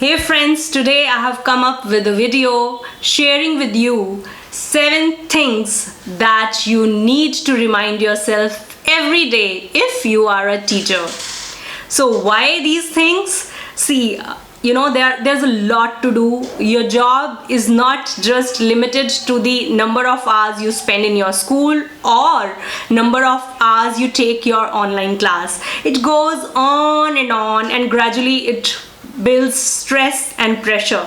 Hey friends, today I have come up with a video sharing with you 7 things that you need to remind yourself every day if you are a teacher. So why these things? See, there's a lot to do. Your job is not just limited to the number of hours you spend in your school or number of hours you take your online class. It goes on and gradually it builds stress and pressure.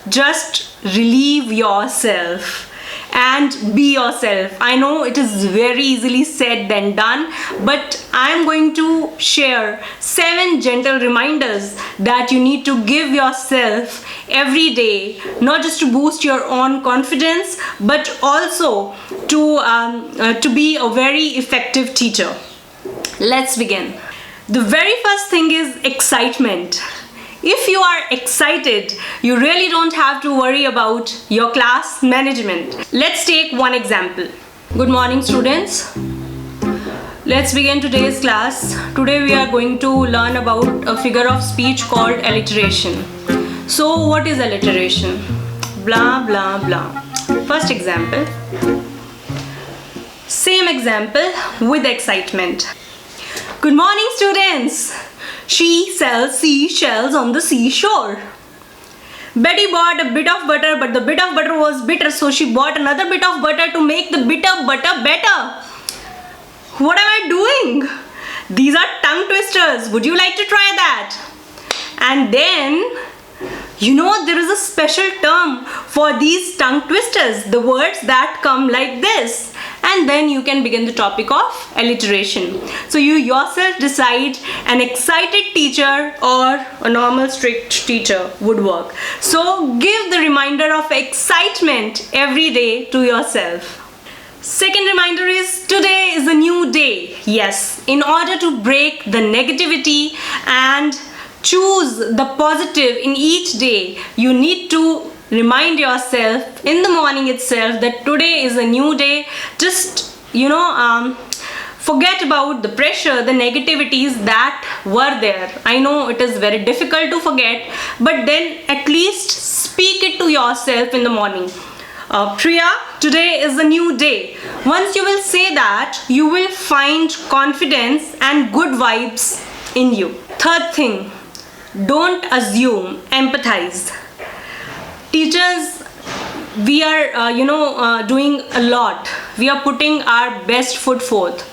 Just relieve yourself and be yourself. I know it is very easily said than done, but I'm going to share 7 gentle reminders that you need to give yourself every day, not just to boost your own confidence, but also to be a very effective teacher. Let's begin. The very first thing is excitement. If you are excited, you really don't have to worry about your class management. Let's take one example. Good morning, students. Let's begin today's class. Today we are going to learn about a figure of speech called alliteration. So what is alliteration? Blah blah blah. First example. Same example with excitement. Good morning, students. She sells seashells on the seashore. Betty bought a bit of butter, but the bit of butter was bitter, so she bought another bit of butter to make the bitter butter better. What am I doing? These are tongue twisters. Would you like to try that? And then, there is a special term for these tongue twisters, the words that come like this. And then you can begin the topic of alliteration. So you yourself decide an excited teacher or a normal strict teacher would work. So give the reminder of excitement every day to yourself. Second reminder is today is a new day. Yes, in order to break the negativity and choose the positive in each day, you need to remind yourself in the morning itself that today is a new day. Just forget about the pressure, the negativities that were there. I know it is very difficult to forget, but then at least speak it to yourself in the morning. Priya, today is a new day. Once you will say that, you will find confidence and good vibes in you. Third thing, don't assume, empathize. Teachers, we are doing a lot. We are putting our best foot forth,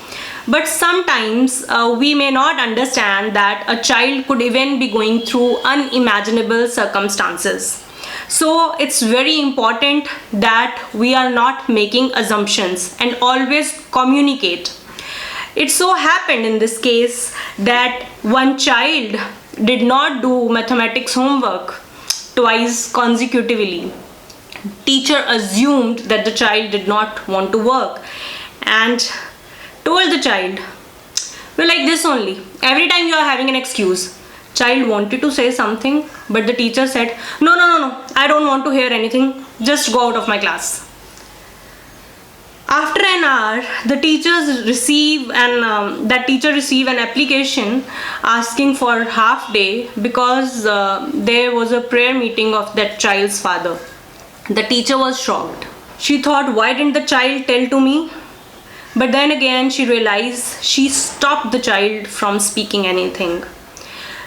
but sometimes we may not understand that a child could even be going through unimaginable circumstances. So it's very important that we are not making assumptions and always communicate. It so happened in this case that one child did not do mathematics homework twice consecutively. Teacher assumed that the child did not want to work and told the child, well, like this only. Every time you are having an excuse. Child wanted to say something, but the teacher said, no, I don't want to hear anything. Just go out of my class. After an hour, the teachers receive an application asking for half day because there was a prayer meeting of that child's father. The teacher was shocked. She thought, why didn't the child tell to me? But then again she realized she stopped the child from speaking anything.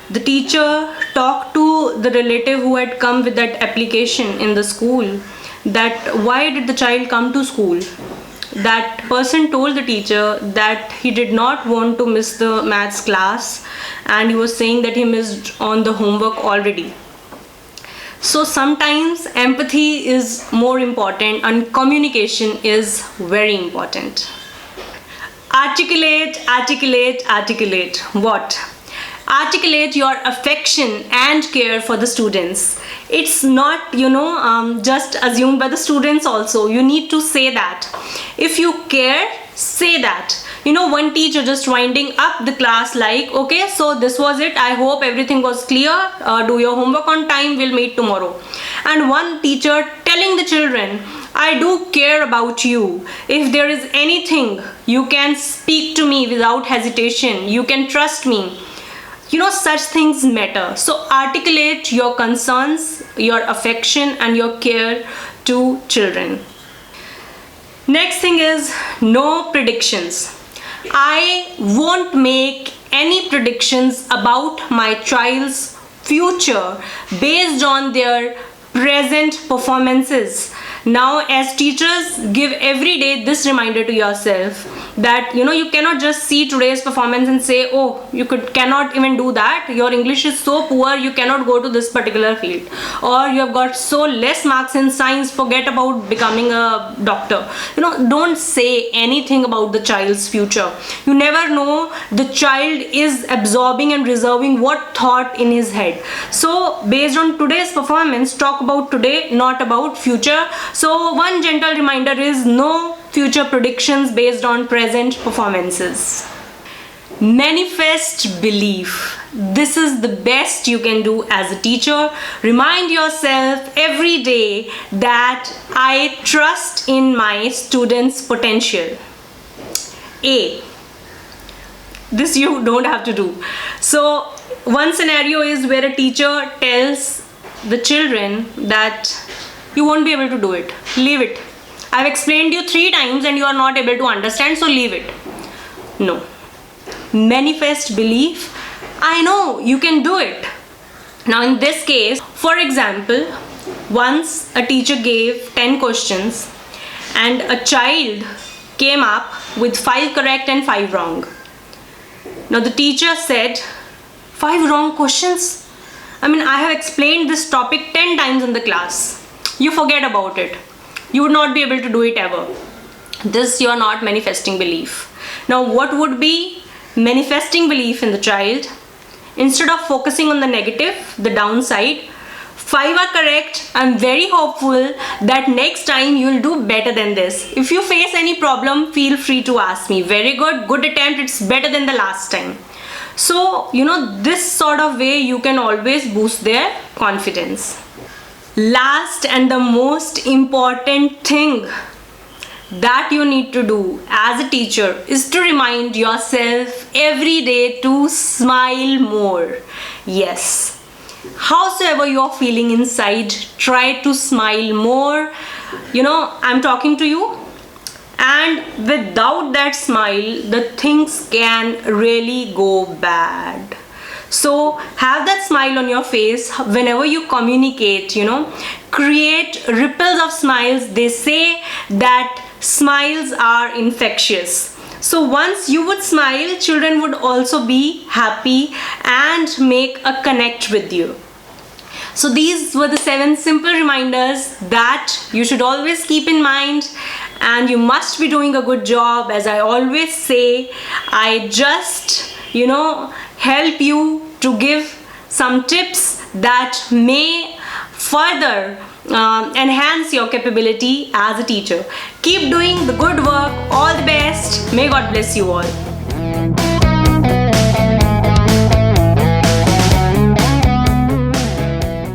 The teacher talked to the relative who had come with that application in the school that why did the child come to school? That person told the teacher that he did not want to miss the maths class and he was saying that he missed on the homework already. So sometimes empathy is more important and communication is very important. Articulate. What? Articulate your affection and care for the students. It's not just assumed by the students also. You need to say that. If you care, say that. One teacher just winding up the class like, okay, so this was it. I hope everything was clear. Do your homework on time. We'll meet tomorrow. And one teacher telling the children, I do care about you. If there is anything, you can speak to me without hesitation. You can trust me. Such things matter. So articulate your concerns, your affection, and your care to children. Next thing is no predictions. I won't make any predictions about my child's future based on their present performances. Now, as teachers, give every day this reminder to yourself that you cannot just see today's performance and say, oh, cannot even do that, your English is so poor, you cannot go to this particular field, or you have got so less marks in science, forget about becoming a doctor. Don't say anything about the child's future. You never know, the child is absorbing and reserving what thought in his head. So based on today's performance, talk about today, not about future. So one gentle reminder is no future predictions based on present performances. Manifest belief. This is the best you can do as a teacher. Remind yourself every day that I trust in my students' potential. A. This you don't have to do. So one scenario is where a teacher tells the children that you won't be able to do it. Leave it. I've explained you 3 times and you are not able to understand, so leave it. No. Manifest belief. I know you can do it. Now in this case, for example, once a teacher gave 10 questions and a child came up with 5 correct and 5 wrong. Now the teacher said, 5 wrong questions? I have explained this topic 10 times in the class. You forget about it. You would not be able to do it ever. This you are not manifesting belief. Now what would be manifesting belief in the child? Instead of focusing on the negative, the downside, 5 are correct. I'm very hopeful that next time you'll do better than this. If you face any problem, feel free to ask me. Very good, good attempt. It's better than the last time. So, this sort of way you can always boost their confidence. Last and the most important thing that you need to do as a teacher is to remind yourself every day to smile more. Yes, howsoever you are feeling inside, try to smile more. I'm talking to you, and without that smile, the things can really go bad. So have that smile on your face whenever you communicate, create ripples of smiles. They say that smiles are infectious. So once you would smile, children would also be happy and make a connect with you. So these were the 7 simple reminders that you should always keep in mind, and you must be doing a good job. As I always say, I just, help you to give some tips that may further enhance your capability as a teacher. Keep doing the good work. All the best. May God bless you all.